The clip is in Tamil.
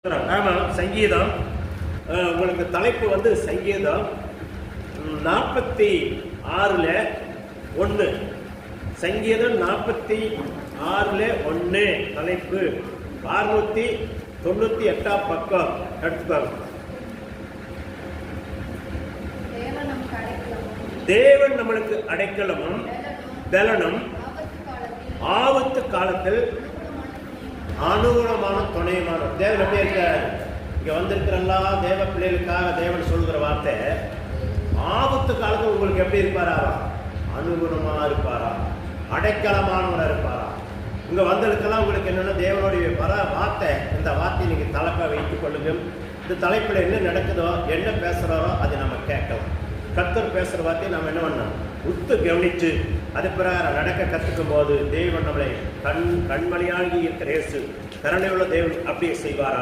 ஆமா, சங்கீதம். உங்களுக்கு தலைப்பு வந்து சங்கீதம் 46:1. சங்கீதம் 46:1 தலைப்பு. 698 பக்கம் எடுத்துக்கோங்க. தேவன் நம்மளுக்கு அடைக்கலமும் பலனும் ஆபத்து காலத்தில் அனுகூலமான துணையுமான. தேவன் எப்படி இருக்கார்? இங்க வந்திருக்கிறல்லா தேவ பிள்ளைகளுக்காக தேவன் சொல்கிற வார்த்தை, ஆபத்து காலத்தில் உங்களுக்கு எப்படி இருப்பாரா? அனுகூலமா இருப்பாரா? அடைக்கலமானவரா இருப்பாரா? இங்க வந்ததுக்கெல்லாம் உங்களுக்கு என்னன்னா தேவனுடைய வார்த்தை, இந்த வார்த்தையை நீங்க தலைப்பா வைத்துக் கொள்ளுங்க. இந்த தலைப்பில் என்ன நடக்குதோ என்ன பேசுறாரோ அதை நம்ம கேட்கலாம். கர்த்தர் பேசுற வார்த்தையை நம்ம என்ன பண்ணோம், உத்து கவனிச்சு அது பிரகாரம் நடக்க கற்றுக்கும் போது தேவன் நம்மளை கண்மணியாகி இருக்கிற இயேசு கருணையுள்ள தேவன் அப்படியே செய்வாரா?